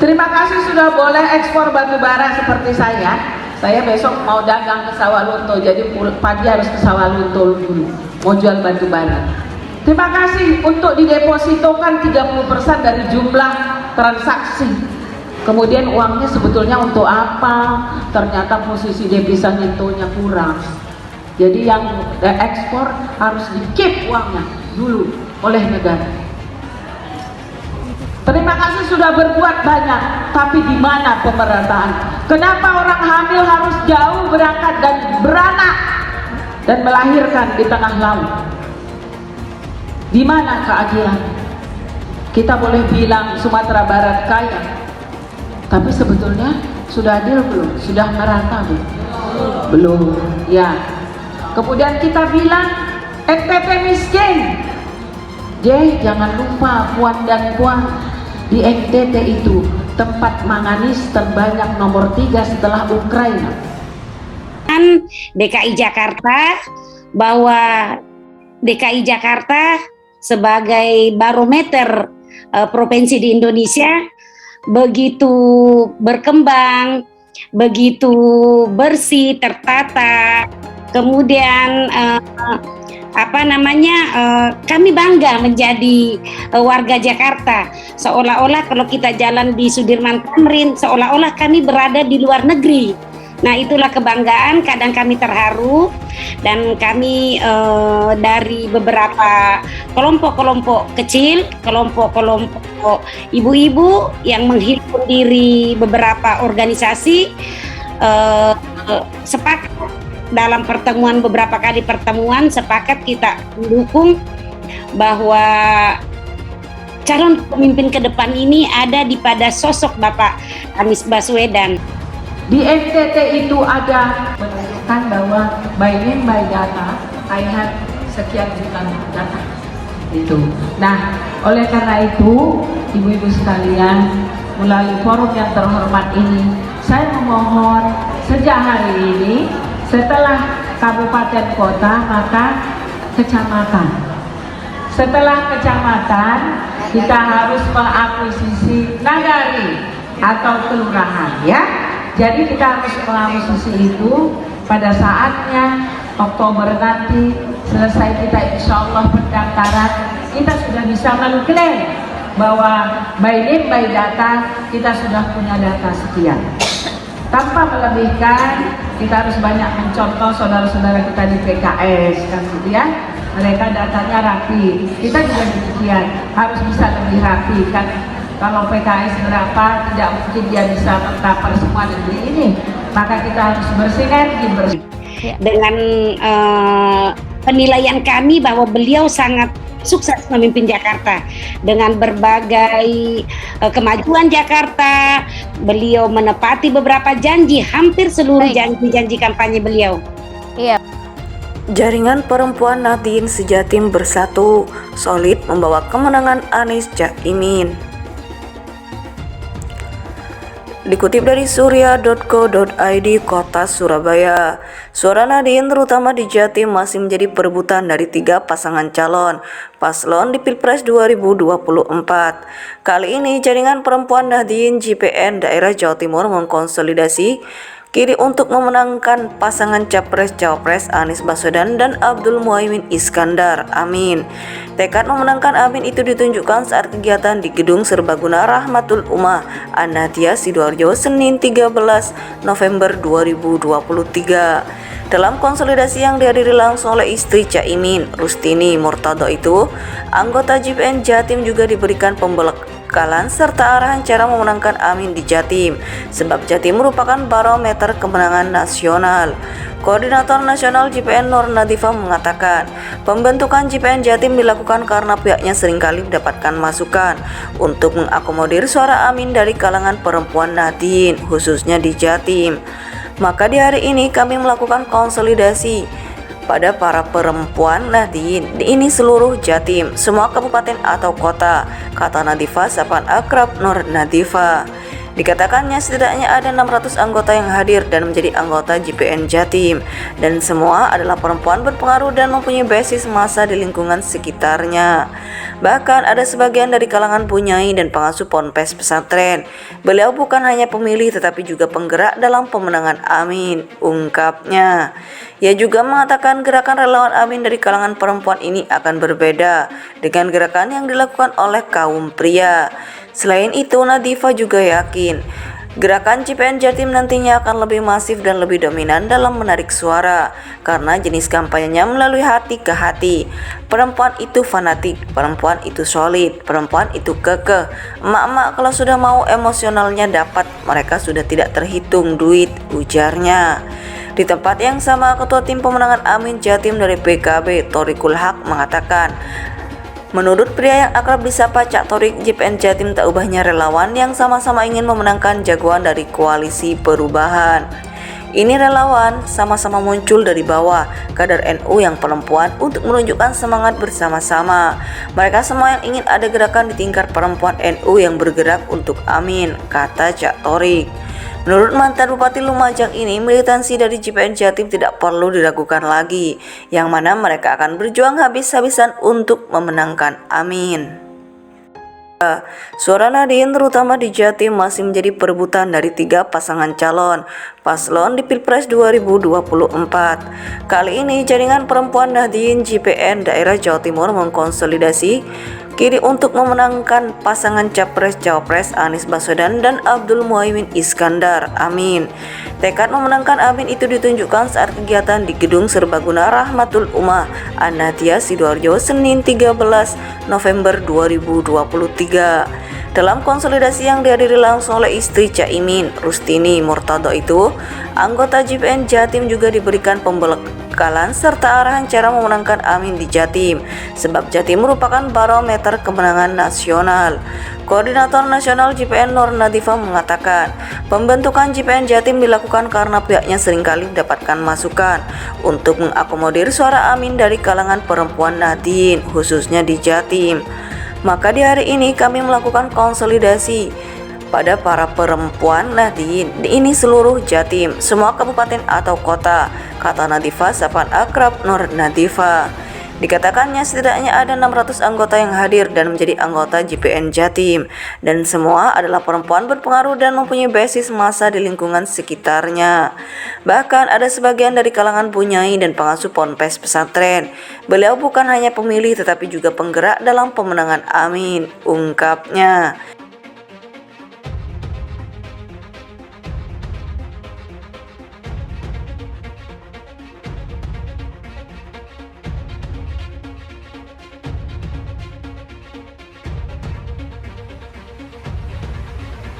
Terima kasih sudah boleh ekspor batu bara seperti saya. Saya besok mau dagang ke Sawalunto, jadi pagi harus ke Sawalunto dulu, mau jual batu bara. Terima kasih untuk didepositokan 30% dari jumlah transaksi. Kemudian uangnya sebetulnya untuk apa? Ternyata posisi devisa nyentuhnya kurang. Jadi yang ekspor harus di-keep uangnya dulu oleh negara. Terima kasih sudah berbuat banyak, tapi di mana pemerataan? Kenapa orang hamil harus jauh berangkat dan beranak dan melahirkan di tengah laut? Di mana keadilan? Kita boleh bilang Sumatera Barat kaya, tapi sebetulnya sudah adil belum? Sudah merata belum? Belum, ya. Kemudian kita bilang NTT miskin. Jangan lupa puan dan puan, di NTT itu tempat manganis terbanyak nomor 3 setelah Ukraina. DKI Jakarta, bahwa DKI Jakarta sebagai barometer provinsi di Indonesia begitu berkembang, begitu bersih, tertata. Kemudian kami bangga menjadi warga Jakarta. Seolah-olah kalau kita jalan di Sudirman Tamrin, seolah-olah kami berada di luar negeri. Nah, itulah kebanggaan. Kadang kami terharu, dan kami dari beberapa kelompok-kelompok kecil, kelompok-kelompok ibu-ibu yang menghimpun diri beberapa organisasi, sepakat dalam beberapa kali pertemuan sepakat kita mendukung bahwa calon pemimpin ke depan ini ada pada sosok Bapak Anies Baswedan. Di NTT itu ada menunjukkan bahwa by name by data, I have sekian juta data itu. Nah, oleh karena itu, ibu-ibu sekalian, melalui forum yang terhormat ini, saya memohon sejak hari ini, setelah kabupaten kota, maka kecamatan. Setelah kecamatan, kita harus mengakuisisi nagari atau kelurahan, ya. Jadi kita harus mengakuisisi itu pada saatnya Oktober nanti selesai kita insya Allah pendaftaran, kita sudah bisa mengklaim bahwa by name by data kita sudah punya data sekian. Tanpa melebihkan, kita harus banyak mencontoh saudara-saudara kita di PKS, kan gitu ya. Mereka datanya rapi, kita juga demikian, harus bisa lebih rapi kan. Kalau PKS berapa, tidak mungkin dia bisa mencover semua negeri ini, maka kita harus bersinergi dengan penilaian kami bahwa beliau sangat sukses memimpin Jakarta dengan berbagai kemajuan Jakarta. Beliau menepati beberapa janji, hampir seluruh janji-janji kampanye beliau. Iya. Jaringan Perempuan Nahdien Sejatim bersatu solid membawa kemenangan Anies Caimin. Dikutip dari surya.co.id Kota Surabaya, suara Nahdien terutama di Jatim masih menjadi perebutan dari 3 pasangan calon paslon di Pilpres 2024. Kali ini jaringan Perempuan Nahdien JPN daerah Jawa Timur mengkonsolidasi kiri untuk memenangkan pasangan Capres-Cawapres Anies Baswedan dan Abdul Muhaimin Iskandar. Amin. Tekad memenangkan Amin itu ditunjukkan saat kegiatan di Gedung Serbaguna Rahmatul Ummah An-Nahdien Sidoarjo Senin 13 November 2023. Dalam konsolidasi yang dihadiri langsung oleh istri Caimin, Rustini Murtado itu, anggota JPN Jatim juga diberikan pembekalan serta arahan cara memenangkan Amin di Jatim, sebab Jatim merupakan barometer kemenangan nasional. Koordinator Nasional JPN Nur Nadifa mengatakan, pembentukan JPN Jatim dilakukan karena pihaknya seringkali mendapatkan masukan untuk mengakomodir suara Amin dari kalangan perempuan Nahdien, khususnya di Jatim. Maka di hari ini kami melakukan konsolidasi pada para perempuan Nahdien, ini seluruh Jatim, semua kabupaten atau kota, kata Nadifa sapaan akrab Nur Nadifa. Dikatakannya setidaknya ada 600 anggota yang hadir dan menjadi anggota JPN Jatim, dan semua adalah perempuan berpengaruh dan mempunyai basis massa di lingkungan sekitarnya. Bahkan ada sebagian dari kalangan bunyai dan pengasuh ponpes pesantren. Beliau bukan hanya pemilih tetapi juga penggerak dalam pemenangan Amin, ungkapnya. Ia juga mengatakan gerakan relawan Amin dari kalangan perempuan ini akan berbeda dengan gerakan yang dilakukan oleh kaum pria. Selain itu, Nadifa juga yakin gerakan JPN Jatim nantinya akan lebih masif dan lebih dominan dalam menarik suara karena jenis kampanyenya melalui hati ke hati. Perempuan itu fanatik, perempuan itu solid, perempuan itu kekeh. Emak-emak kalau sudah mau emosionalnya dapat, mereka sudah tidak terhitung duit, ujarnya. Di tempat yang sama, Ketua Tim Pemenangan Amin Jatim dari PKB, Thoriqul Haq, mengatakan, menurut pria yang akrab disapa Cak Thorik, JPN Jatim tak ubahnya relawan yang sama-sama ingin memenangkan jagoan dari koalisi perubahan. Ini relawan sama-sama muncul dari bawah, kader NU yang perempuan untuk menunjukkan semangat bersama-sama. Mereka semua yang ingin ada gerakan di tingkat perempuan NU yang bergerak untuk Amin, kata Cak Thorik. Menurut mantan Bupati Lumajang ini, militansi dari JPN Jatim tidak perlu diragukan lagi, yang mana mereka akan berjuang habis-habisan untuk memenangkan Amin. Suara Nahdien terutama di Jatim masih menjadi perebutan dari 3 pasangan calon paslon di Pilpres 2024. Kali ini jaringan perempuan Nahdien JPN daerah Jawa Timur mengkonsolidasi kini untuk memenangkan pasangan Capres-Cawapres Anies Baswedan dan Abdul Muhaimin Iskandar. Amin. Tekad memenangkan Amin itu ditunjukkan saat kegiatan di Gedung Serbaguna Rahmatul Ummah An-Nahdiyah Sidoarjo Senin 13 November 2023. Dalam konsolidasi yang dihadiri langsung oleh istri Caimin, Rustini Murtado itu, anggota JPN Jatim juga diberikan pembekalan serta arahan cara memenangkan Amin di Jatim, sebab Jatim merupakan barometer kemenangan nasional. Koordinator Nasional JPN Nur Nadifa mengatakan, pembentukan JPN Jatim dilakukan karena pihaknya seringkali mendapatkan masukan untuk mengakomodir suara Amin dari kalangan perempuan Nahdien, khususnya di Jatim. Maka di hari ini kami melakukan konsolidasi pada para perempuan Nahdien ini seluruh Jatim, semua kabupaten atau kota, kata Nadifa sapaan akrab Nur Nadifa. Dikatakannya setidaknya ada 600 anggota yang hadir dan menjadi anggota JPN Jatim, dan semua adalah perempuan berpengaruh dan mempunyai basis massa di lingkungan sekitarnya. Bahkan ada sebagian dari kalangan bunyai dan pengasuh ponpes pesantren. Beliau bukan hanya pemilih tetapi juga penggerak dalam pemenangan Amin, ungkapnya.